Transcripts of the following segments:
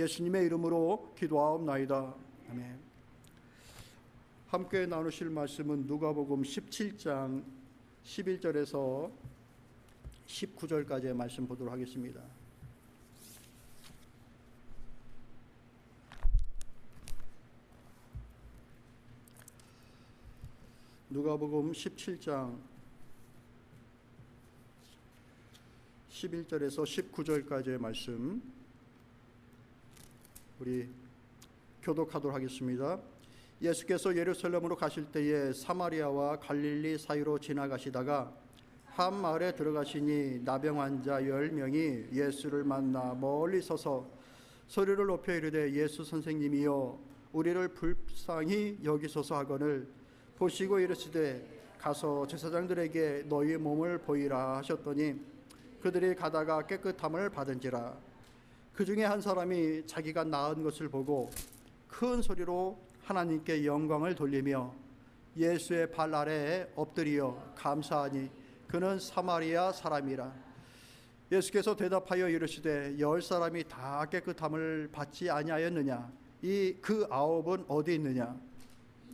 예수님의 이름으로 기도하옵나이다. 아멘. 함께 나누실 말씀은 누가복음 17장 11절에서 19절까지의 말씀 보도록 하겠습니다. 누가복음 17장 11절에서 19절까지의 말씀 우리 교독하도록 하겠습니다. 예수께서 예루살렘으로 가실 때에 사마리아와 갈릴리 사이로 지나가시다가 한 마을에 들어가시니 나병 환자 10명이 예수를 만나 멀리 서서 소리를 높여 이르되 예수 선생님이여 우리를 불쌍히 여기소서 하거늘 보시고 이르시되 가서 제사장들에게 너희 몸을 보이라 하셨더니 그들이 가다가 깨끗함을 받은지라. 그 중에 한 사람이 자기가 나은 것을 보고 큰 소리로 하나님께 영광을 돌리며 예수의 발 아래에 엎드리어 감사하니 그는 사마리아 사람이라. 예수께서 대답하여 이르시되 10사람이 다 깨끗함을 받지 아니하였느냐? 그 9은 어디 있느냐?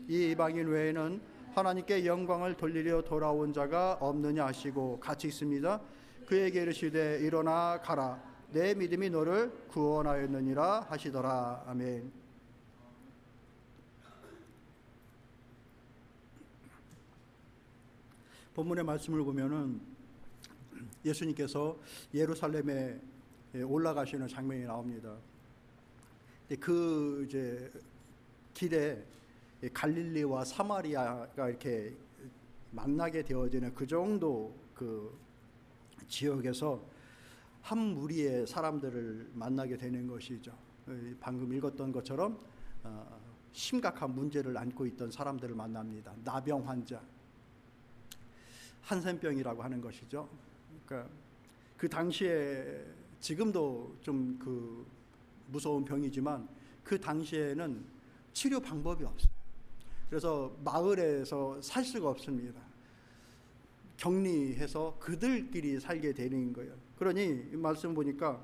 이 이방인 외에는 하나님께 영광을 돌리려 돌아온 자가 없느냐 하시고 같이 있습니다. 그에게 이르시되 일어나 가라 내 믿음이 너를 구원하였느니라 하시더라. 아멘. 본문의 말씀을 보면은 예수님께서 예루살렘에 올라가시는 장면이 나옵니다. 그 이제 길에 갈릴리와 사마리아가 이렇게 만나게 되어지는 그 정도 그 지역에서 한 무리의 사람들을 만나게 되는 것이죠. 방금 읽었던 것처럼 심각한 문제를 안고 있던 사람들을 만납니다. 나병 환자, 한센병이라고 하는 것이죠. 그러니까 그 당시에 지금도 좀 그 무서운 병이지만 그 당시에는 치료 방법이 없어요. 그래서 마을에서 살 수가 없습니다. 격리해서 그들끼리 살게 되는 거예요. 그러니 이 말씀 보니까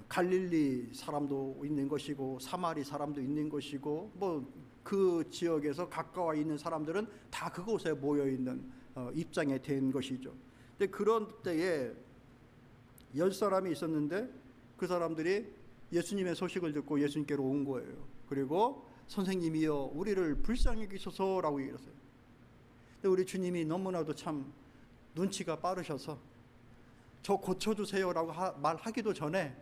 갈릴리 사람도 있는 것이고 사마리 사람도 있는 것이고 뭐 그 지역에서 가까워 있는 사람들은 다 그곳에 모여 있는 입장에 된 것이죠. 근데 그런 때에 10사람이 있었는데 그 사람들이 예수님의 소식을 듣고 예수님께로 온 거예요. 그리고 선생님이여 우리를 불쌍히 여기소서라고 얘기했어요. 근데 우리 주님이 너무나도 참 눈치가 빠르셔서 저 고쳐주세요라고 말하기도 전에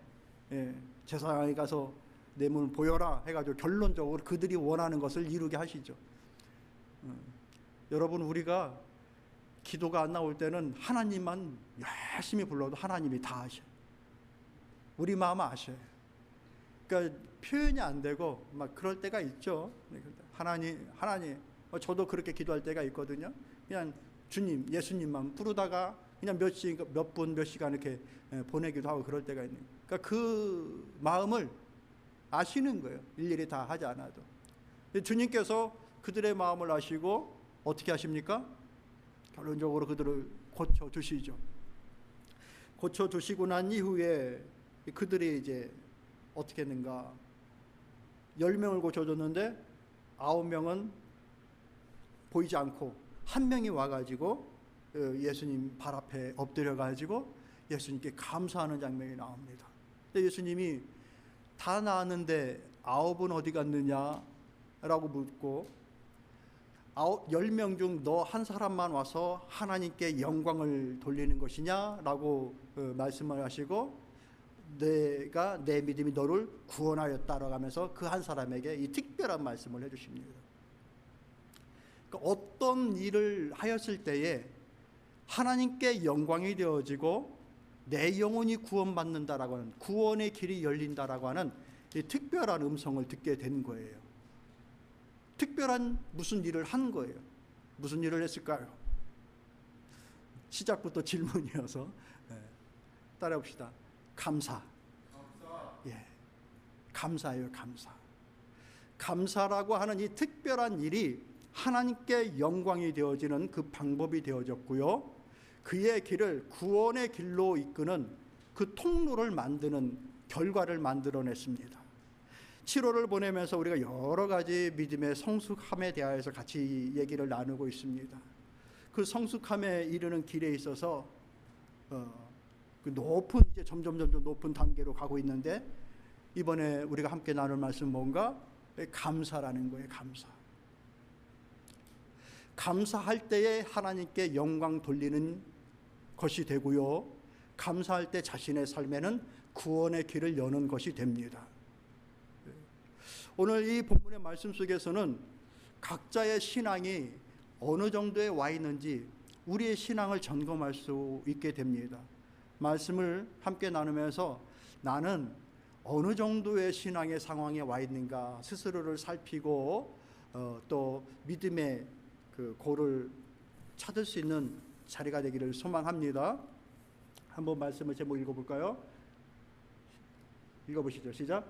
제사장에 가서 내 몸을 보여라 해가지고 결론적으로 그들이 원하는 것을 이루게 하시죠. 여러분 우리가 기도가 안 나올 때는 하나님만 열심히 불러도 하나님이 다 아셔요. 우리 마음 아셔요. 그러니까 표현이 안 되고 막 그럴 때가 있죠. 하나님 저도 그렇게 기도할 때가 있거든요. 그냥 주님 예수님만 부르다가 그냥 몇 분 몇 시간 이렇게 보내기도 하고 그럴 때가 있는. 그러니까 그 마음을 아시는 거예요. 일일이 다 하지 않아도. 주님께서 그들의 마음을 아시고 어떻게 하십니까? 결론적으로 그들을 고쳐주시죠. 고쳐주시고 난 이후에 그들이 이제 어떻게 했는가? 10명을 고쳐줬는데 9명은 보이지 않고 한 명이 와가지고 예수님 발 앞에 엎드려가지고 예수님께 감사하는 장면이 나옵니다. 근데 예수님이 다 나았는데 9은 어디 갔느냐? 라고 묻고 10명 중 너 한 사람만 와서 하나님께 영광을 돌리는 것이냐? 라고 말씀을 하시고 내가 내 믿음이 너를 구원하였다라고 하면서 그 한 사람에게 이 특별한 말씀을 해주십니다. 그러니까 어떤 일을 하였을 때에 하나님께 영광이 되어지고 내 영혼이 구원받는다라고 하는 구원의 길이 열린다라고 하는 이 특별한 음성을 듣게 된 거예요. 특별한 무슨 일을 한 거예요. 무슨 일을 했을까요? 시작부터 질문이어서 따라해봅시다. 감사. 감사예요. 감사. 감사라고 하는 이 특별한 일이 하나님께 영광이 되어지는 그 방법이 되어졌고요. 그의 길을 구원의 길로 이끄는 그 통로를 만드는 결과를 만들어냈습니다. 7월을 보내면서 우리가 여러 가지 믿음의 성숙함에 대하여서 같이 얘기를 나누고 있습니다. 그 성숙함에 이르는 길에 있어서 그 높은, 이제 점점 높은 단계로 가고 있는데, 이번에 우리가 함께 나눌 말씀 뭔가? 감사라는 거예요. 감사할 때에 하나님께 영광 돌리는 것이 되고요, 감사할 때 자신의 삶에는 구원의 길을 여는 것이 됩니다. 오늘 이 본문의 말씀 속에서는 각자의 신앙이 어느 정도에 와 있는지 우리의 신앙을 점검할 수 있게 됩니다. 말씀을 함께 나누면서 나는 어느 정도의 신앙의 상황에 와 있는가 스스로를 살피고 또 믿음의 그 고를 찾을 수 있는 자리가 되기를 소망합니다. 한번 말씀을 제목 읽어볼까요? 읽어보시죠. 시작.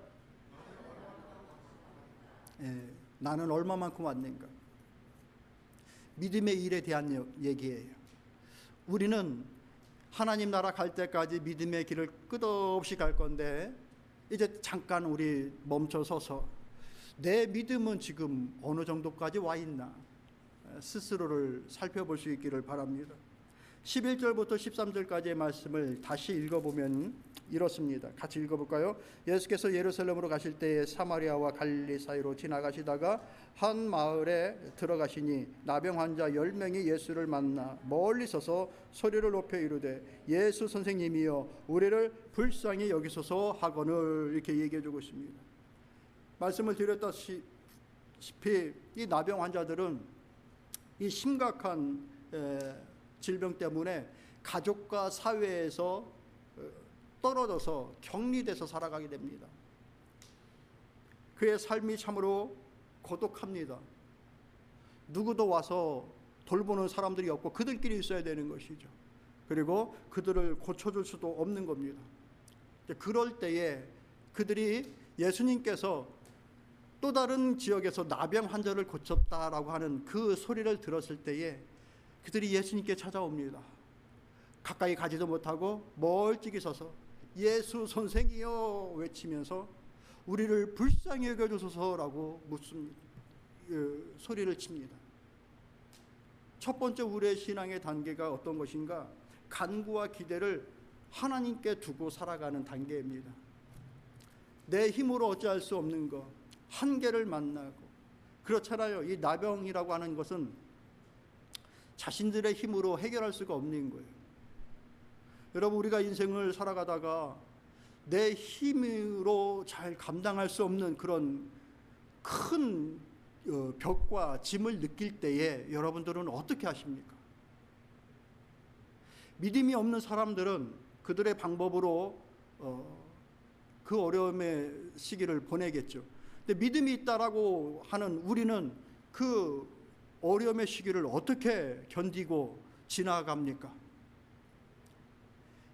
나는 얼마만큼 왔는가. 믿음의 일에 대한 얘기예요. 우리는 하나님 나라 갈 때까지 믿음의 길을 끝없이 갈 건데, 이제 잠깐 우리 멈춰서서 내 믿음은 지금 어느 정도까지 와 있나 스스로를 살펴볼 수 있기를 바랍니다. 11절부터 13절까지의 말씀을 다시 읽어보면 이렇습니다. 같이 읽어볼까요? 예수께서 예루살렘으로 가실 때에 사마리아와 갈릴리 사이로 지나가시다가 한 마을에 들어가시니 나병 환자 10명이 예수를 만나 멀리 서서 소리를 높여 이르되 예수 선생님이여 우리를 불쌍히 여기소서 하거늘, 이렇게 얘기해 주고 있습니다. 말씀을 드렸다시피 이 나병 환자들은 이 심각한 질병 때문에 가족과 사회에서 떨어져서 격리돼서 살아가게 됩니다. 그의 삶이 참으로 고독합니다. 누구도 와서 돌보는 사람들이 없고 그들끼리 있어야 되는 것이죠. 그리고 그들을 고쳐줄 수도 없는 겁니다. 그럴 때에 그들이 예수님께서 또 다른 지역에서 나병 환자를 고쳤다라고 하는 그 소리를 들었을 때에 그들이 예수님께 찾아옵니다. 가까이 가지도 못하고 멀찍이 서서 예수 선생이여 외치면서 우리를 불쌍히 여겨주소서라고 묻습니다. 소리를 칩니다. 첫 번째 우리의 신앙의 단계가 어떤 것인가? 간구와 기대를 하나님께 두고 살아가는 단계입니다. 내 힘으로 어찌할 수 없는 것, 한계를 만나고, 그렇잖아요. 이 나병이라고 하는 것은 자신들의 힘으로 해결할 수가 없는 거예요. 여러분, 우리가 인생을 살아가다가 내 힘으로 잘 감당할 수 없는 그런 큰 벽과 짐을 느낄 때에 여러분들은 어떻게 하십니까? 믿음이 없는 사람들은 그들의 방법으로 그 어려움의 시기를 보내겠죠. 근데 믿음이 있다라고 하는 우리는 그 어려움의 시기를 어떻게 견디고 지나갑니까?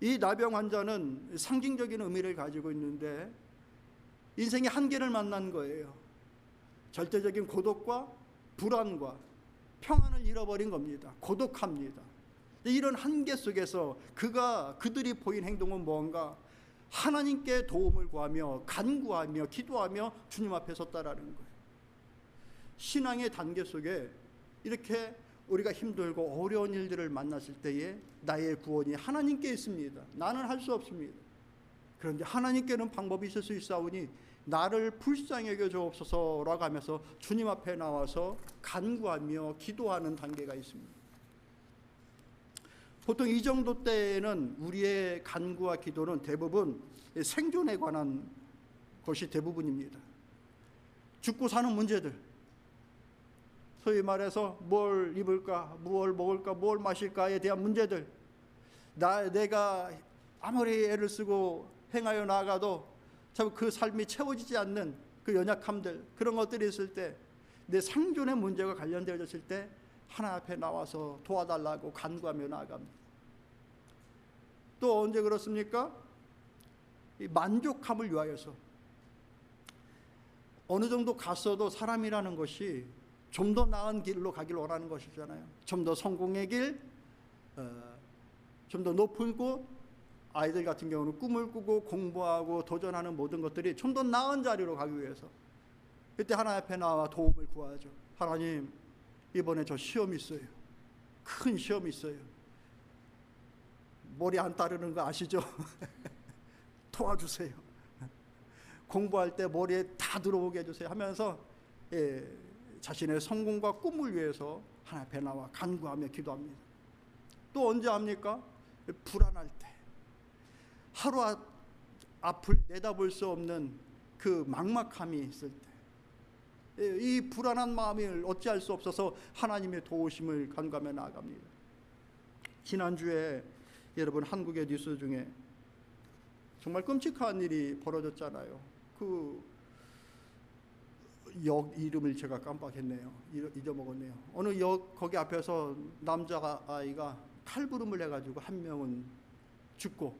이 나병 환자는 상징적인 의미를 가지고 있는데 인생의 한계를 만난 거예요. 절대적인 고독과 불안과 평안을 잃어버린 겁니다. 고독합니다. 이런 한계 속에서 그들이 보인 행동은 뭔가? 하나님께 도움을 구하며 간구하며 기도하며 주님 앞에 섰다라는 거예요. 신앙의 단계 속에 이렇게 우리가 힘들고 어려운 일들을 만났을 때에 나의 구원이 하나님께 있습니다. 나는 할 수 없습니다. 그런데 하나님께는 방법이 있을 수 있사오니 나를 불쌍히 여겨 주옵소서라고 하면서 주님 앞에 나와서 간구하며 기도하는 단계가 있습니다. 보통 이 정도 때에는 우리의 간구와 기도는 대부분 생존에 관한 것이 대부분입니다. 죽고 사는 문제들, 소위 말해서 뭘 입을까, 뭘 먹을까, 뭘 마실까에 대한 문제들, 내가 아무리 애를 쓰고 행하여 나아가도 참 그 삶이 채워지지 않는 그 연약함들, 그런 것들이 있을 때, 내 생존의 문제가 관련되어졌을 때 하나님 앞에 나와서 도와달라고 간구하며 나아갑니다. 또 언제 그렇습니까? 이 만족함을 위하여서 어느 정도 갔어도 사람이라는 것이 좀 더 나은 길로 가길 원하는 것이잖아요. 좀 더 성공의 길, 좀 더 높은 곳, 아이들 같은 경우는 꿈을 꾸고 공부하고 도전하는 모든 것들이 좀 더 나은 자리로 가기 위해서 그때 하나님 앞에 나와 도움을 구하죠. 하나님, 이번에 저 시험이 있어요. 큰 시험이 있어요. 머리 안 따르는 거 아시죠? 도와주세요. 공부할 때 머리에 다 들어오게 해주세요 하면서 자신의 성공과 꿈을 위해서 하나님 앞에 나와 간구하며 기도합니다. 또 언제 합니까? 불안할 때, 하루 앞을 내다볼 수 없는 그 막막함이 있을 때, 이 불안한 마음을 어찌할 수 없어서 하나님의 도우심을 간구하며 나아갑니다. 지난주에 여러분 한국의 뉴스 중에 정말 끔찍한 일이 벌어졌잖아요. 그 역 이름을 제가 깜빡했네요. 잊어먹었네요. 어느 역 거기 앞에서 남자아이가 칼부림을 해가지고 한 명은 죽고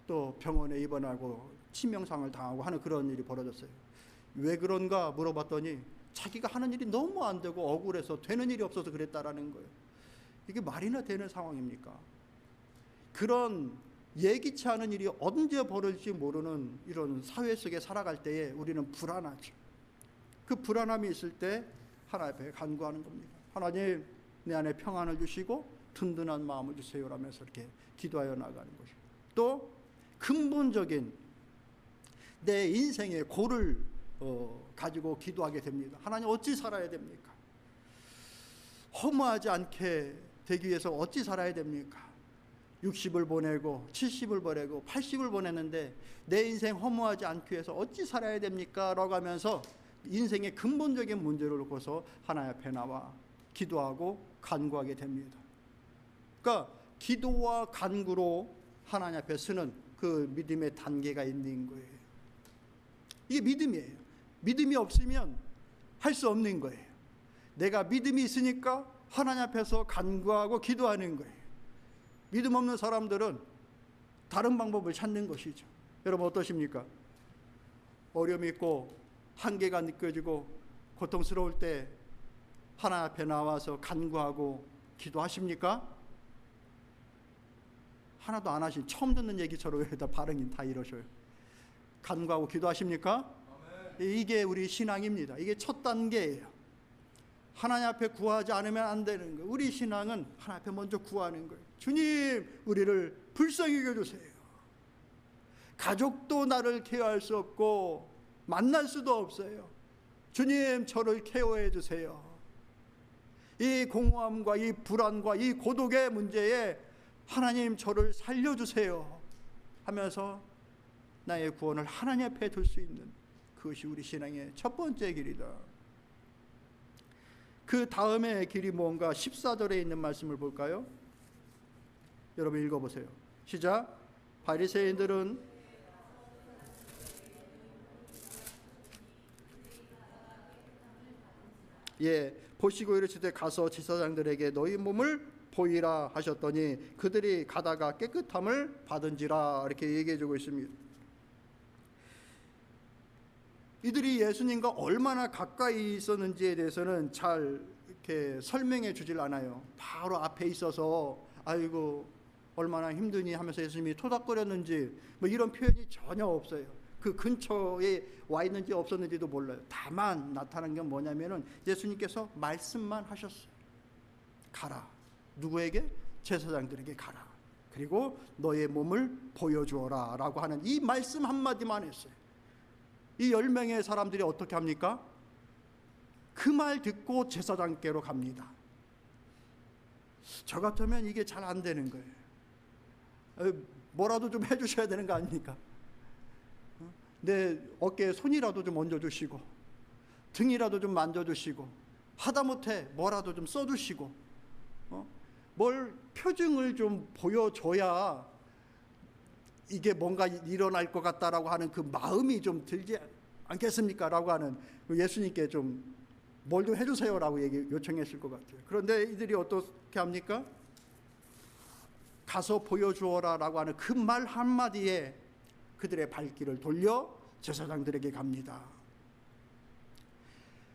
또 병원에 입원하고 치명상을 당하고 하는 그런 일이 벌어졌어요. 왜 그런가 물어봤더니 자기가 하는 일이 너무 안 되고 억울해서 되는 일이 없어서 그랬다라는 거예요. 이게 말이나 되는 상황입니까? 그런 예기치 않은 일이 언제 벌어질지 모르는 이런 사회 속에 살아갈 때에 우리는 불안하죠. 그 불안함이 있을 때 하나님 앞에 간구하는 겁니다. 하나님, 내 안에 평안을 주시고 든든한 마음을 주세요라면서 이렇게 기도하여 나가는 것이고, 또 근본적인 내 인생의 고를 가지고 기도하게 됩니다. 하나님, 어찌 살아야 됩니까? 허무하지 않게 되기 위해서 어찌 살아야 됩니까? 60을 보내고 70을 보내고 80을 보냈는데 내 인생 허무하지 않기 위해서 어찌 살아야 됩니까? 라고 하면서 인생의 근본적인 문제를 놓고서 하나님 앞에 나와 기도하고 간구하게 됩니다. 그러니까 기도와 간구로 하나님 앞에 서는 그 믿음의 단계가 있는 거예요. 이게 믿음이에요. 믿음이 없으면 할 수 없는 거예요. 내가 믿음이 있으니까 하나님 앞에서 간구하고 기도하는 거예요. 믿음 없는 사람들은 다른 방법을 찾는 것이죠. 여러분 어떠십니까? 어려움이 있고 한계가 느껴지고 고통스러울 때 하나님 앞에 나와서 간구하고 기도하십니까? 하나도 안 하신, 처음 듣는 얘기처럼 왜 다 반응이 다 이러셔요? 간구하고 기도하십니까? 이게 우리 신앙입니다. 이게 첫 단계예요. 하나님 앞에 구하지 않으면 안 되는 거예요. 우리 신앙은 하나님 앞에 먼저 구하는 거예요. 주님, 우리를 불쌍히 여겨주세요. 가족도 나를 케어할 수 없고 만날 수도 없어요. 주님, 저를 케어해 주세요. 이 공허함과 이 불안과 이 고독의 문제에 하나님, 저를 살려주세요 하면서 나의 구원을 하나님 앞에 둘 수 있는, 그것이 우리 신앙의 첫 번째 길이다. 그 다음의 길이 뭔가 14절에 있는 말씀을 볼까요? 여러분 읽어보세요. 시작. 바리새인들은 보시고 이르시되 가서 제사장들에게 너희 몸을 보이라 하셨더니 그들이 가다가 깨끗함을 받은지라, 이렇게 얘기해주고 있습니다. 이들이 예수님과 얼마나 가까이 있었는지에 대해서는 잘 이렇게 설명해 주질 않아요. 바로 앞에 있어서 아이고 얼마나 힘드니 하면서 예수님이 토닥거렸는지 뭐 이런 표현이 전혀 없어요. 그 근처에 와 있는지 없었는지도 몰라요. 다만 나타난 게 뭐냐면은 예수님께서 말씀만 하셨어요. 가라. 누구에게? 제사장들에게 가라. 그리고 너의 몸을 보여주어라 라고 하는 이 말씀 한마디만 했어요. 이 10명의 사람들이 어떻게 합니까? 그 말 듣고 제사장께로 갑니다. 저 같으면 이게 잘 안 되는 거예요. 뭐라도 좀 해주셔야 되는 거 아닙니까? 내 어깨에 손이라도 좀 얹어주시고 등이라도 좀 만져주시고 하다못해 뭐라도 좀 써주시고 뭘 표징을 좀 보여줘야 이게 뭔가 일어날 것 같다라고 하는 그 마음이 좀 들지 않겠습니까? 라고 하는, 예수님께 좀 뭘 좀 해주세요라고 요청했을 것 같아요. 그런데 이들이 어떻게 합니까? 가서 보여주어라 라고 하는 그 말 한마디에 그들의 발길을 돌려 제사장들에게 갑니다.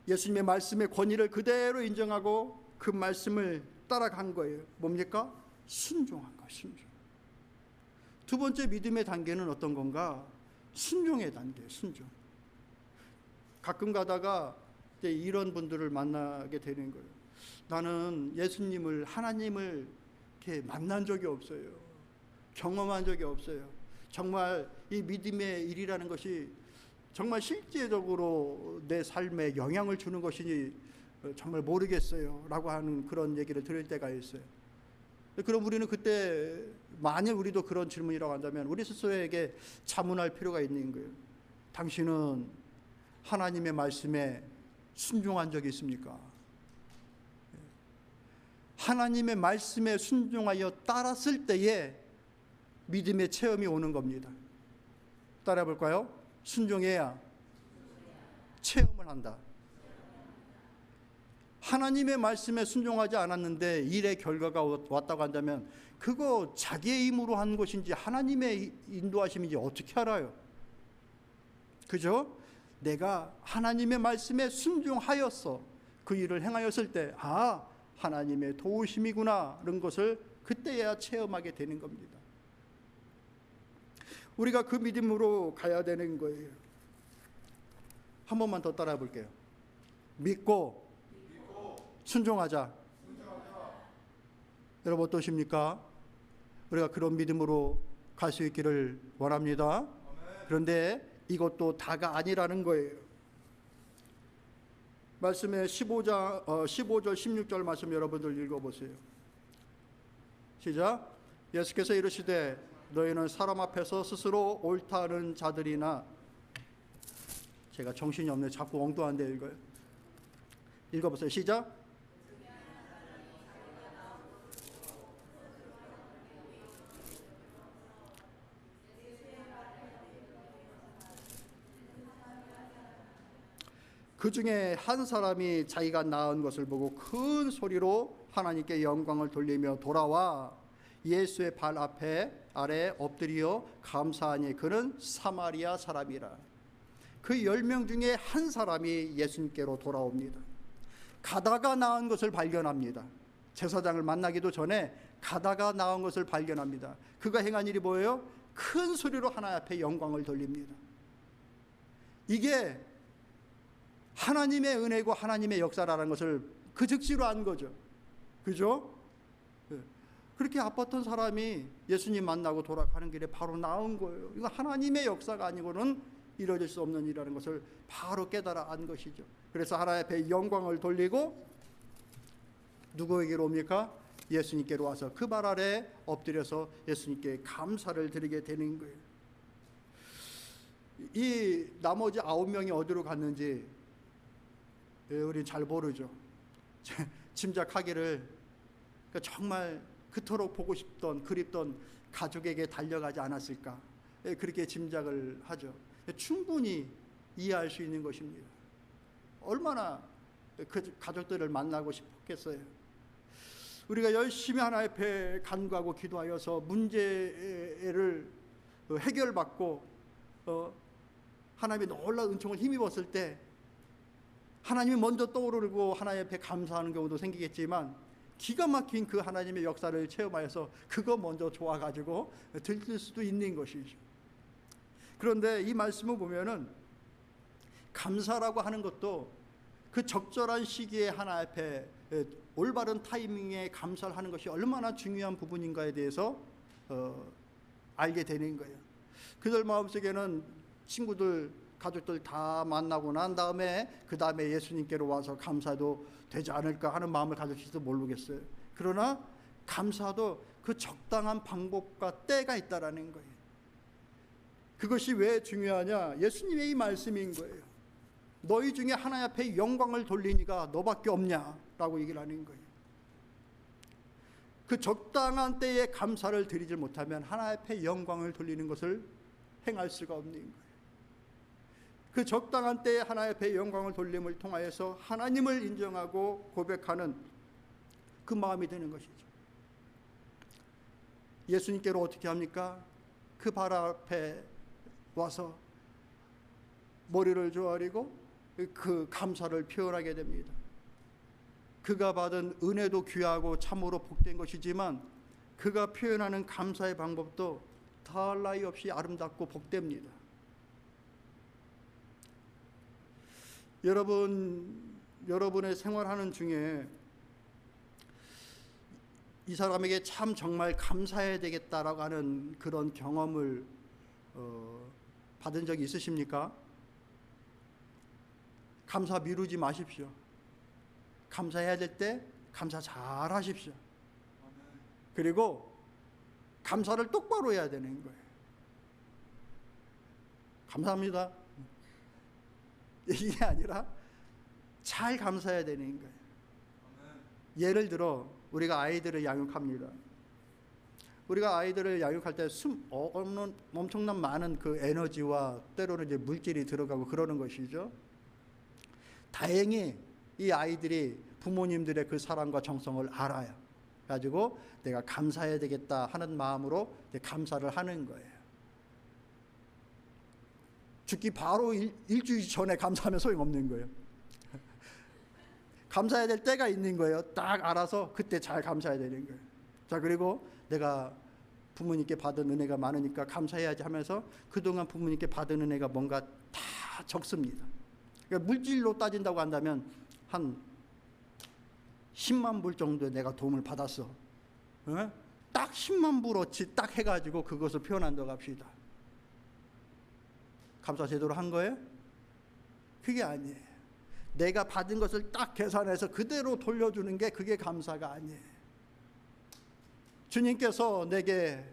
예수님의 말씀의 권위를 그대로 인정하고 그 말씀을 따라간 거예요. 뭡니까? 순종한 거, 순종. 두 번째 믿음의 단계는 어떤 건가? 순종의 단계, 순종. 가끔 가다가 이제 이런 분들을 만나게 되는 거예요. 나는 예수님을, 하나님을 이렇게 만난 적이 없어요. 경험한 적이 없어요. 정말 이 믿음의 일이라는 것이 정말 실제적으로 내 삶에 영향을 주는 것이니 정말 모르겠어요 라고 하는 그런 얘기를 들을 때가 있어요. 그럼 우리는 그때 만약 우리도 그런 질문이라고 한다면 우리 스스로에게 자문할 필요가 있는 거예요. 당신은 하나님의 말씀에 순종한 적이 있습니까? 하나님의 말씀에 순종하여 따랐을 때에 믿음의 체험이 오는 겁니다. 따라해 볼까요? 순종해야 체험을 한다. 하나님의 말씀에 순종하지 않았는데 일의 결과가 왔다고 한다면 그거 자기의 힘으로 한 것인지 하나님의 인도하심인지 어떻게 알아요? 그죠? 내가 하나님의 말씀에 순종하였어. 그 일을 행하였을 때 하나님의 도우심이구나 이런 것을 그때야 체험하게 되는 겁니다. 우리가 그 믿음으로 가야 되는 거예요. 한 번만 더 따라해 볼게요. 믿고 순종하자. 여러분 어떠십니까? 우리가 그런 믿음으로 갈 수 있기를 원합니다. 그런데 이것도 다가 아니라는 거예요. 말씀에 15절 16절 말씀 여러분들 읽어보세요. 시작. 예수께서 이르시되 너희는 사람 앞에서 스스로 옳다는 자들이나, 제가 정신이 없네. 자꾸 엉뚱한데 읽어요. 읽어보세요. 시작. 그 중에 한 사람이 자기가 낳은 것을 보고 큰 소리로 하나님께 영광을 돌리며 돌아와 예수의 발 아래 엎드려 감사하니 그는 사마리아 사람이라. 그 10명 중에 한 사람이 예수님께로 돌아옵니다. 가다가 낳은 것을 발견합니다. 제사장을 만나기도 전에 가다가 낳은 것을 발견합니다. 그가 행한 일이 뭐예요? 큰 소리로 하나님 앞에 영광을 돌립니다. 이게 하나님의 은혜고 하나님의 역사라는 것을 그 즉시로 안 거죠. 그죠? 그렇게 아팠던 사람이 예수님 만나고 돌아가는 길에 바로 나온 거예요. 이거 하나님의 역사가 아니고는 이루어질 수 없는 일이라는 것을 바로 깨달아 안 것이죠. 그래서 하나님 앞에 영광을 돌리고 누구에게로 옵니까? 예수님께로 와서 그 발 아래 엎드려서 예수님께 감사를 드리게 되는 거예요. 이 나머지 9명이 어디로 갔는지 우리는 잘 모르죠. 짐작하기를 정말 그토록 보고 싶던 그립던 가족에게 달려가지 않았을까, 그렇게 짐작을 하죠. 충분히 이해할 수 있는 것입니다. 얼마나 그 가족들을 만나고 싶었겠어요. 우리가 열심히 하나님 앞에 간구하고 기도하여서 문제를 해결받고 하나님의 놀라운 은총을 힘입었을 때 하나님이 먼저 떠오르고 하나님 앞에 감사하는 경우도 생기겠지만 기가 막힌 그 하나님의 역사를 체험하여서 그거 먼저 좋아가지고 들킬 수도 있는 것이죠. 그런데 이 말씀을 보면은 감사라고 하는 것도 그 적절한 시기에 하나님 앞에 올바른 타이밍에 감사를 하는 것이 얼마나 중요한 부분인가에 대해서 알게 되는 거예요. 그들 마음속에는 친구들 가족들 다 만나고 난 다음에 그 다음에 예수님께로 와서 감사도 되지 않을까 하는 마음을 가질지도 모르겠어요. 그러나 감사도 그 적당한 방법과 때가 있다라는 거예요. 그것이 왜 중요하냐? 예수님의 이 말씀인 거예요. 너희 중에 하나님 앞에 영광을 돌리니가 너밖에 없냐라고 얘기를 하는 거예요. 그 적당한 때에 감사를 드리지 못하면 하나님 앞에 영광을 돌리는 것을 행할 수가 없는 거예요. 그 적당한 때에 하나님 앞에 영광을 돌림을 통하여서 하나님을 인정하고 고백하는 그 마음이 되는 것이죠. 예수님께로 어떻게 합니까? 그 발 앞에 와서 머리를 조아리고 그 감사를 표현하게 됩니다. 그가 받은 은혜도 귀하고 참으로 복된 것이지만 그가 표현하는 감사의 방법도 더할 나위 없이 아름답고 복됩니다. 여러분의 생활하는 중에 이 사람에게 참 정말 감사해야 되겠다라고 하는 그런 경험을 받은 적이 있으십니까? 감사 미루지 마십시오. 감사해야 될 때 감사 잘 하십시오. 그리고 감사를 똑바로 해야 되는 거예요. 감사합니다. 이게 아니라 잘 감사해야 되는 거예요. 예를 들어 우리가 아이들을 양육합니다. 우리가 아이들을 양육할 때 엄청난 많은 그 에너지와 때로는 이제 물질이 들어가고 그러는 것이죠. 다행히 이 아이들이 부모님들의 그 사랑과 정성을 알아요. 가지고 내가 감사해야 되겠다 하는 마음으로 감사를 하는 거예요. 죽기 바로 일주일 전에 감사하면 소용없는 거예요. 감사해야 될 때가 있는 거예요. 딱 알아서 그때 잘 감사해야 되는 거예요. 자, 그리고 내가 부모님께 받은 은혜가 많으니까 감사해야지 하면서 그동안 부모님께 받은 은혜가 뭔가 다 적습니다. 그러니까 물질로 따진다고 한다면 한 10만 불 정도 내가 도움을 받았어. 딱 10만 불어치 딱 해가지고 그것을 표현한다고 합시다. 감사 제대로 한 거예요? 그게 아니에요. 내가 받은 것을 딱 계산해서 그대로 돌려주는 게 그게 감사가 아니에요. 주님께서 내게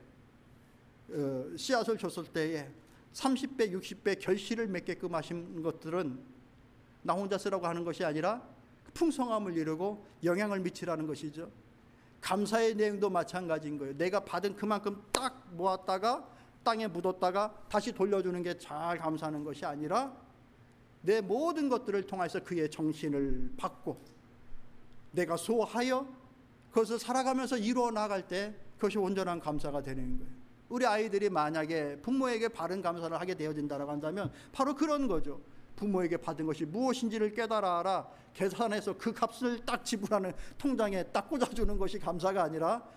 씨앗을 줬을 때에 30배, 60배 결실을 맺게끔 하신 것들은 나 혼자 쓰라고 하는 것이 아니라 풍성함을 이루고 영향을 미치라는 것이죠. 감사의 내용도 마찬가지인 거예요. 내가 받은 그만큼 딱 모았다가 땅에 묻었다가 다시 돌려주는 게 잘 감사하는 것이 아니라 내 모든 것들을 통해서 그의 정신을 받고 내가 소하여 그것을 살아가면서 이루어 나갈 때 그것이 온전한 감사가 되는 거예요. 우리 아이들이 만약에 부모에게 바른 감사를 하게 되어진다고 한다면 바로 그런 거죠. 부모에게 받은 것이 무엇인지를 깨달아라. 계산해서 그 값을 딱 지불하는 통장에 딱 꽂아주는 것이 감사가 아니라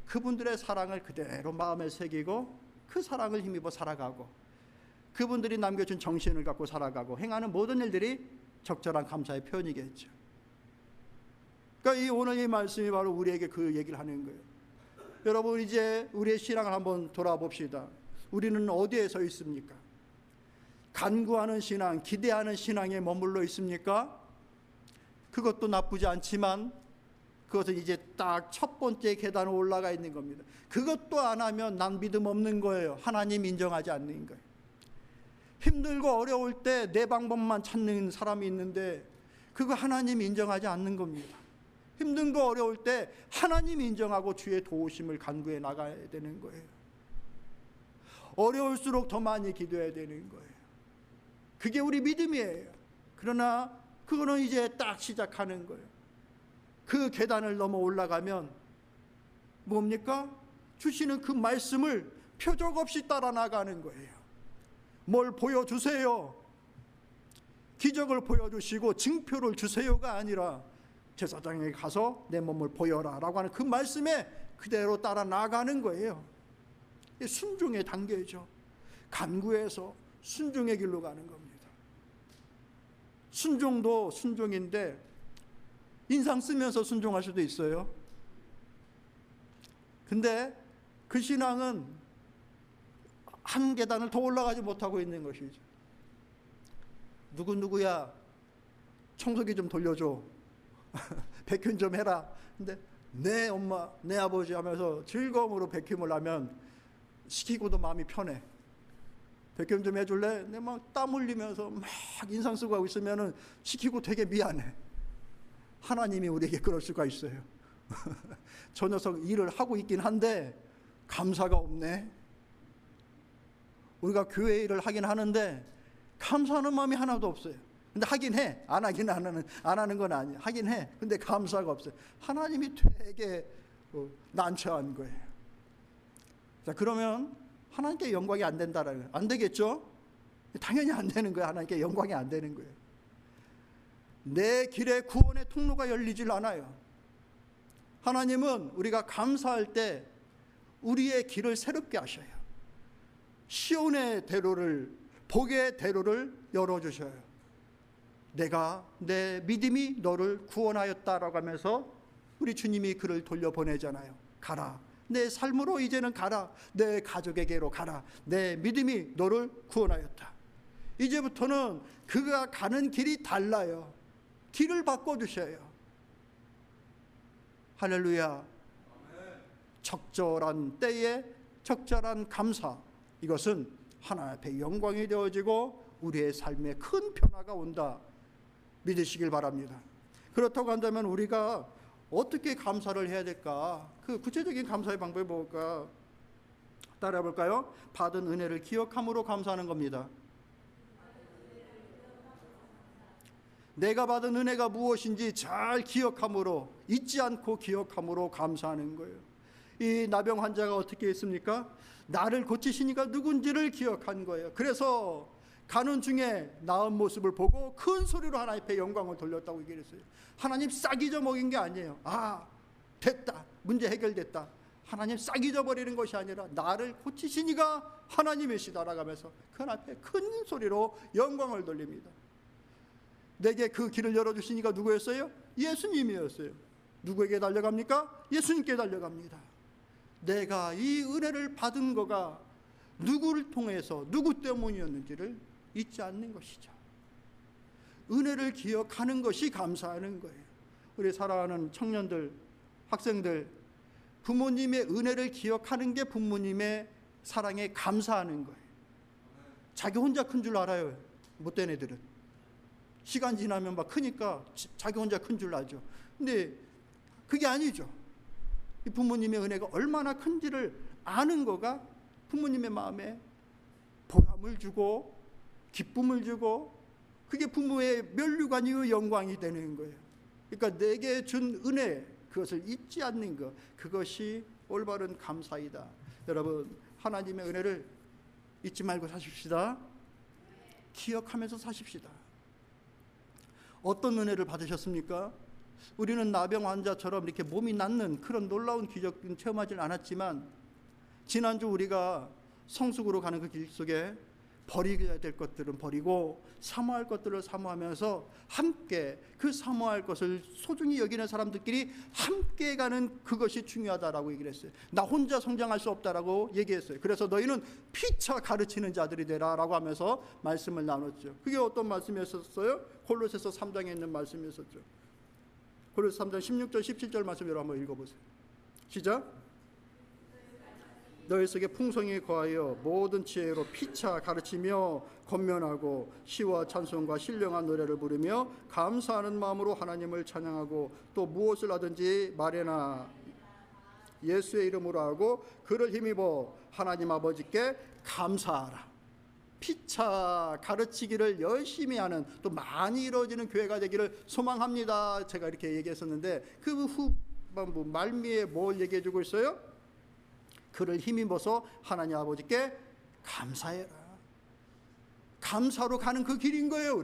그분들의 사랑을 그대로 마음에 새기고 그 사랑을 힘입어 살아가고 그분들이 남겨준 정신을 갖고 살아가고 행하는 모든 일들이 적절한 감사의 표현이겠죠. 그러니까 오늘 이 말씀이 바로 우리에게 그 얘기를 하는 거예요. 여러분, 이제 우리의 신앙을 한번 돌아봅시다. 우리는 어디에 서 있습니까? 간구하는 신앙, 기대하는 신앙에 머물러 있습니까? 그것도 나쁘지 않지만 그것은 이제 딱 첫 번째 계단에 올라가 있는 겁니다. 그것도 안 하면 난 믿음 없는 거예요. 하나님 인정하지 않는 거예요. 힘들고 어려울 때 내 방법만 찾는 사람이 있는데 그거 하나님 인정하지 않는 겁니다. 힘든 거 어려울 때 하나님 인정하고 주의 도우심을 간구해 나가야 되는 거예요. 어려울수록 더 많이 기도해야 되는 거예요. 그게 우리 믿음이에요. 그러나 그거는 이제 딱 시작하는 거예요. 그 계단을 넘어 올라가면 뭡니까? 주시는 그 말씀을 표적 없이 따라 나가는 거예요. 뭘 보여주세요. 기적을 보여주시고 증표를 주세요가 아니라 제사장에게 가서 내 몸을 보여라 라고 하는 그 말씀에 그대로 따라 나가는 거예요. 순종의 단계죠. 간구해서 순종의 길로 가는 겁니다. 순종도 순종인데 인상 쓰면서 순종할 수도 있어요. 근데 그 신앙은 한 계단을 더 올라가지 못하고 있는 것이죠. 누구야 청소기 좀 돌려줘. 백균 좀 해라. 근데 네 엄마 네 아버지 하면서 즐거움으로 백균을 하면 시키고도 마음이 편해. 백균 좀 해줄래? 내 막 땀 흘리면서 막 인상 쓰고 하고 있으면은 시키고 되게 미안해. 하나님이 우리에게 그럴 수가 있어요. 저 녀석 일을 하고 있긴 한데 감사가 없네. 우리가 교회 일을 하긴 하는데 감사하는 마음이 하나도 없어요. 근데 하긴 해. 안 하는 건 아니에요. 하긴 해. 근데 감사가 없어요. 하나님이 되게 난처한 거예요. 자, 그러면 하나님께 영광이 안 된다라는 거예요. 안 되겠죠? 당연히 안 되는 거예요. 하나님께 영광이 안 되는 거예요. 내 길에 구원의 통로가 열리질 않아요. 하나님은 우리가 감사할 때 우리의 길을 새롭게 하셔요. 시온의 대로를, 복의 대로를 열어주셔요. 내 믿음이 너를 구원하였다라고 하면서 우리 주님이 그를 돌려보내잖아요. 가라, 내 삶으로 이제는 가라, 내 가족에게로 가라, 내 믿음이 너를 구원하였다. 이제부터는 그가 가는 길이 달라요. 길을 바꿔주셔요. 할렐루야. 적절한 때에 적절한 감사, 이것은 하나님 앞에 영광이 되어지고 우리의 삶에 큰 변화가 온다, 믿으시길 바랍니다. 그렇다고 한다면 우리가 어떻게 감사를 해야 될까? 그 구체적인 감사의 방법이 뭘까? 따라해 볼까요? 받은 은혜를 기억함으로 감사하는 겁니다. 내가 받은 은혜가 무엇인지 잘 기억함으로, 잊지 않고 기억함으로 감사하는 거예요. 이 나병 환자가 어떻게 했습니까? 나를 고치시니까 누군지를 기억한 거예요. 그래서 가는 중에 나은 모습을 보고 큰 소리로 하나님 앞에 영광을 돌렸다고 얘기를 했어요. 하나님 싹 잊어먹인 게 아니에요. 됐다, 문제 해결됐다. 하나님 싹 잊어버리는 것이 아니라 나를 고치시니가 하나님이시다라고 하면서 그 앞에 큰 소리로 영광을 돌립니다. 내게 그 길을 열어주시니까 누구였어요? 예수님이었어요. 누구에게 달려갑니까? 예수님께 달려갑니다. 내가 이 은혜를 받은 거가 누구를 통해서, 누구 때문이었는지를 잊지 않는 것이죠. 은혜를 기억하는 것이 감사하는 거예요. 우리 사랑하는 청년들, 학생들, 부모님의 은혜를 기억하는 게 부모님의 사랑에 감사하는 거예요. 자기 혼자 큰 줄 알아요. 못된 애들은 시간 지나면 막 크니까 자기 혼자 큰 줄 알죠. 근데 그게 아니죠. 이 부모님의 은혜가 얼마나 큰지를 아는 거가 부모님의 마음에 보람을 주고 기쁨을 주고, 그게 부모의 면류관이요 영광이 되는 거예요. 그러니까 내게 준 은혜, 그것을 잊지 않는 것, 그것이 올바른 감사이다. 여러분, 하나님의 은혜를 잊지 말고 사십시다. 기억하면서 사십시다. 어떤 은혜를 받으셨습니까? 우리는 나병 환자처럼 이렇게 몸이 낫는 그런 놀라운 기적은 체험하지 않았지만, 지난주 우리가 성숙으로 가는 그 길 속에 버려야 될 것들은 버리고 사모할 것들을 사모하면서 함께 그 사모할 것을 소중히 여기는 사람들끼리 함께 가는 그것이 중요하다라고 얘기를 했어요. 나 혼자 성장할 수 없다라고 얘기했어요. 그래서 너희는 피차 가르치는 자들이 되라라고 하면서 말씀을 나눴죠. 그게 어떤 말씀이었어요? 골로새서 3장에 있는 말씀이었었죠. 골로새 3장 16절 17절 말씀 여러분 한번 읽어보세요. 시작. 너희 속에 풍성히 거하여 모든 지혜로 피차 가르치며 권면하고 시와 찬송과 신령한 노래를 부르며 감사하는 마음으로 하나님을 찬양하고, 또 무엇을 하든지 말에나 예수의 이름으로 하고 그를 힘입어 하나님 아버지께 감사하라. 피차 가르치기를 열심히 하는, 또 많이 이루어지는 교회가 되기를 소망합니다. 제가 이렇게 얘기했었는데 그 후반부 말미에 뭘 얘기해 주고 있어요? 그를 힘입어서 하나님 아버지께 감사해라. 감사로 가는 그 길인 거예요.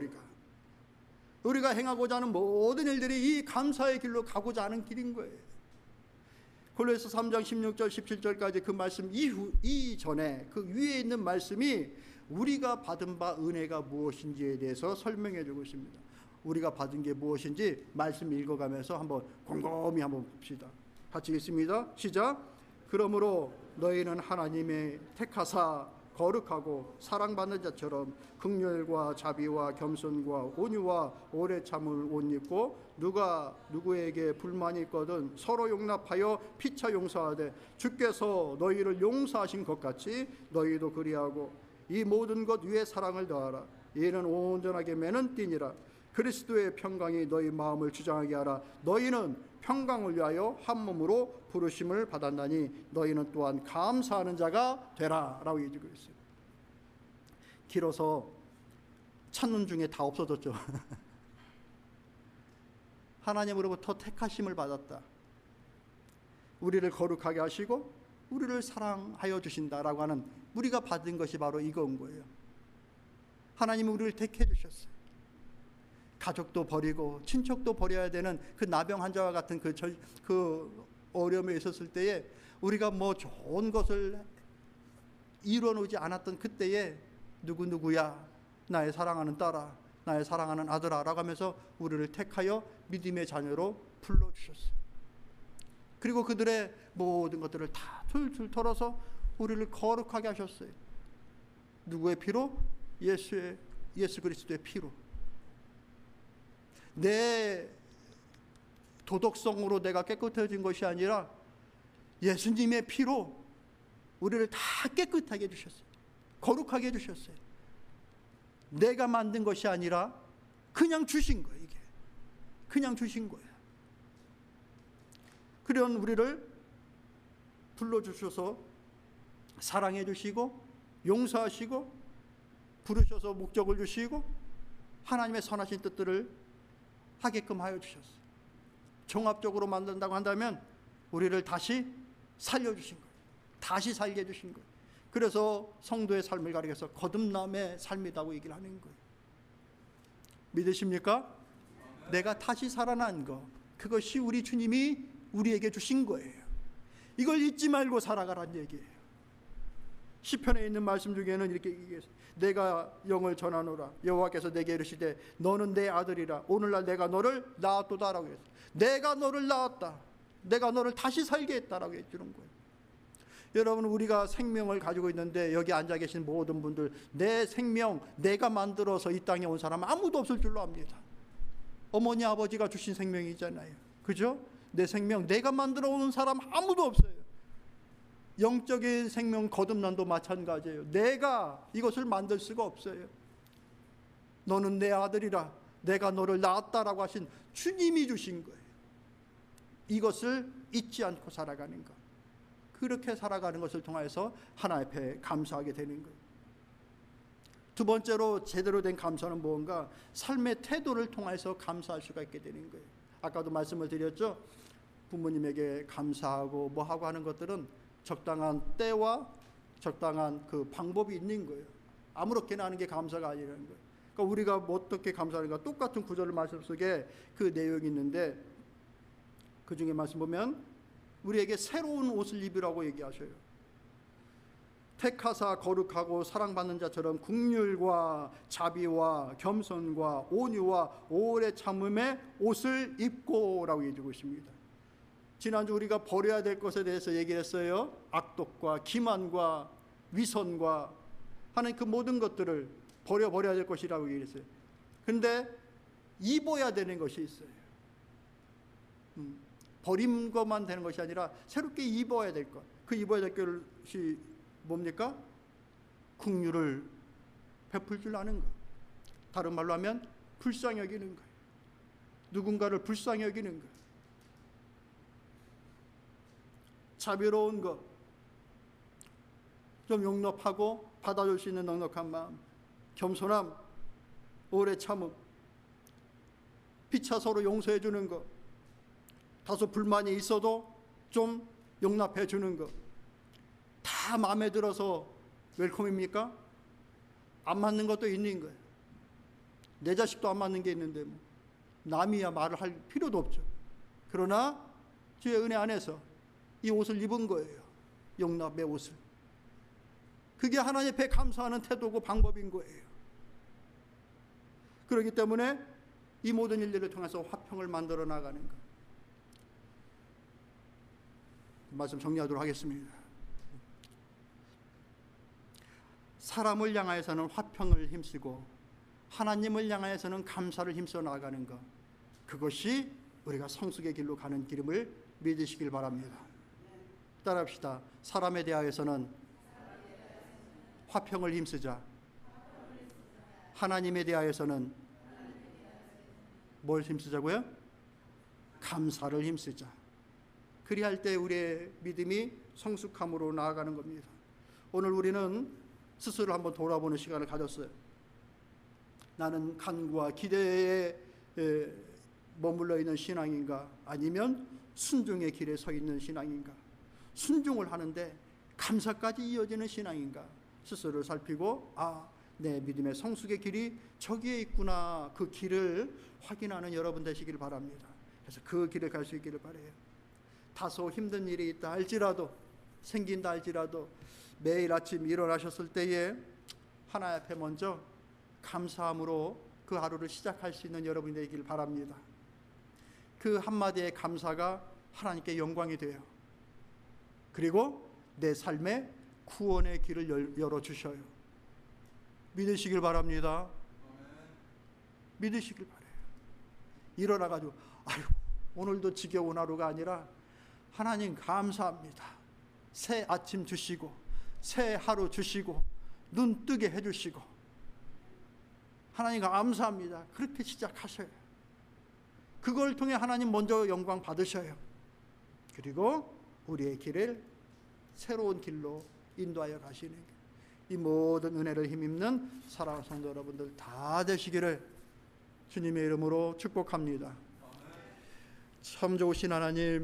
우리가 행하고자 하는 모든 일들이 이 감사의 길로 가고자 하는 길인 거예요. 골로새 3장 16절 17절까지 그 말씀 이전에 그 위에 있는 말씀이 우리가 받은 바 은혜가 무엇인지에 대해서 설명해 주고 있습니다. 우리가 받은 게 무엇인지 말씀 읽어가면서 한번 곰곰이 한번 봅시다. 같이 읽습니다. 시작. 그러므로 너희는 하나님의 택하사 거룩하고 사랑받는 자처럼 긍휼과 자비와 겸손과 온유와 오래 참을 옷 입고, 누가 누구에게 불만이 있거든 서로 용납하여 피차 용서하되 주께서 너희를 용서하신 것 같이 너희도 그리하고, 이 모든 것 위에 사랑을 더하라. 이는 온전하게 매는 띠니라. 그리스도의 평강이 너희 마음을 주장하게 하라. 너희는 평강을 위하여 한 몸으로 부르심을 받았나니 너희는 또한 감사하는 자가 되라 라고 얘기하고 있어요. 길어서 찾는 중에 다 없어졌죠. 하나님으로부터 택하심을 받았다. 우리를 거룩하게 하시고 우리를 사랑하여 주신다라고 하는, 우리가 받은 것이 바로 이건 거예요. 하나님은 우리를 택해 주셨어요. 가족도 버리고 친척도 버려야 되는 그 나병 환자와 같은 그 어려움에 있었을 때에 우리가 뭐 좋은 것을 이루어놓지 않았던 그때에 누구누구야, 나의 사랑하는 딸아, 나의 사랑하는 아들아 라고 하면서 우리를 택하여 믿음의 자녀로 불러주셨어요. 그리고 그들의 모든 것들을 다 툴툴 털어서 우리를 거룩하게 하셨어요. 누구의 피로? 예수 그리스도의 피로. 내 도덕성으로 내가 깨끗해진 것이 아니라 예수님의 피로 우리를 다 깨끗하게 해주셨어요. 거룩하게 해주셨어요. 내가 만든 것이 아니라 그냥 주신 거예요. 이게 그냥 주신 거예요. 그런 우리를 불러주셔서 사랑해 주시고 용서하시고 부르셔서 목적을 주시고 하나님의 선하신 뜻들을 하게끔 하여 주셨어요. 종합적으로 만든다고 한다면 우리를 다시 살려주신 거예요. 다시 살게 해주신 거예요. 그래서 성도의 삶을 가리켜서 거듭남의 삶이라고 얘기를 하는 거예요. 믿으십니까? 내가 다시 살아난 거, 그것이 우리 주님이 우리에게 주신 거예요. 이걸 잊지 말고 살아가란 얘기예요. 시편에 있는 말씀 중에는 이렇게 얘기했어요. 내가 영을 전하노라. 여호와께서 내게 이르시되 너는 내 아들이라. 오늘날 내가 너를 낳았도다라고 했어요. 내가 너를 낳았다. 내가 너를 다시 살게 했다라고 해주는 거예요. 여러분, 우리가 생명을 가지고 있는데 여기 앉아 계신 모든 분들, 내 생명 내가 만들어서 이 땅에 온 사람 아무도 없을 줄로 압니다. 어머니 아버지가 주신 생명이잖아요. 그죠? 내 생명 내가 만들어 오는 사람 아무도 없어요. 영적인 생명 거듭난도 마찬가지예요. 내가 이것을 만들 수가 없어요. 너는 내 아들이라. 내가 너를 낳았다라고 하신 주님이 주신 거예요. 이것을 잊지 않고 살아가는 것, 그렇게 살아가는 것을 통해서 하나님 앞에 감사하게 되는 거예요. 두 번째로 제대로 된 감사는 무언가? 삶의 태도를 통해서 감사할 수가 있게 되는 거예요. 아까도 말씀을 드렸죠. 부모님에게 감사하고 뭐하고 하는 것들은 적당한 때와 적당한 그 방법이 있는 거예요. 아무렇게나 하는 게 감사가 아니라는 거예요. 그러니까 우리가 뭐 어떻게 감사하는가? 똑같은 구절 말씀 속에 그 내용이 있는데, 그 중에 말씀 보면 우리에게 새로운 옷을 입으라고 얘기하셔요. 택하사 거룩하고 사랑받는 자처럼 긍휼과 자비와 겸손과 온유와 오래 참음의 옷을 입고라고 얘기하고 있습니다. 지난주 우리가 버려야 될 것에 대해서 얘기를 했어요. 악독과 기만과 위선과 하는 그 모든 것들을 버려야 될 것이라고 얘기했어요. 그런데 입어야 되는 것이 있어요. 버린 것만 되는 것이 아니라 새롭게 입어야 될 것. 그 입어야 될 것이 뭡니까? 긍휼을 베풀 줄 아는 것. 다른 말로 하면 불쌍히 여기는 거예요. 누군가를 불쌍히 여기는 것. 자비로운 것, 좀 용납하고 받아줄 수 있는 넉넉한 마음, 겸손함, 오래 참음, 피차 서로 용서해 주는 것, 다소 불만이 있어도 좀 용납해 주는 것, 다 마음에 들어서 웰컴입니까? 안 맞는 것도 있는 거예요. 내 자식도 안 맞는 게 있는데 뭐 남이야 말을 할 필요도 없죠. 그러나 주의 은혜 안에서 이 옷을 입은 거예요. 용납의 옷을. 그게 하나님 앞에 감사하는 태도고 방법인 거예요. 그렇기 때문에 이 모든 일들을 통해서 화평을 만들어 나가는 것. 말씀 정리하도록 하겠습니다. 사람을 향하여서는 화평을 힘쓰고 하나님을 향하여서는 감사를 힘써 나가는 것, 그것이 우리가 성숙의 길로 가는 길임을 믿으시길 바랍니다. 따라합시다. 사람에 대하여서는 화평을 힘쓰자. 하나님에 대하여서는 뭘 힘쓰자고요? 감사를 힘쓰자. 그리할 때 우리의 믿음이 성숙함으로 나아가는 겁니다. 오늘 우리는 스스로 한번 돌아보는 시간을 가졌어요. 나는 간구와 기대에 머물러 있는 신앙인가, 아니면 순종의 길에 서 있는 신앙인가, 순종을 하는데 감사까지 이어지는 신앙인가, 스스로를 살피고 내 믿음의 성숙의 길이 저기에 있구나, 그 길을 확인하는 여러분 되시길 바랍니다. 그래서 그 길을 갈 수 있기를 바라요. 다소 힘든 일이 있다 할지라도, 생긴다 할지라도 매일 아침 일어나셨을 때에 하나님 앞에 먼저 감사함으로 그 하루를 시작할 수 있는 여러분이 되길 바랍니다. 그 한마디의 감사가 하나님께 영광이 돼요. 그리고 내 삶에 구원의 길을 열어주셔요. 믿으시길 바랍니다. 믿으시길 바라요. 일어나가지고 아유 오늘도 지겨운 하루가 아니라 하나님 감사합니다. 새 아침 주시고 새 하루 주시고 눈 뜨게 해주시고 하나님 감사합니다. 그렇게 시작하셔요. 그걸 통해 하나님 먼저 영광 받으셔요. 그리고 우리의 길을 새로운 길로 인도하여 가시는 이 모든 은혜를 힘입는 사랑하는 성도 여러분들 다 되시기를 주님의 이름으로 축복합니다. 참 좋으신 하나님,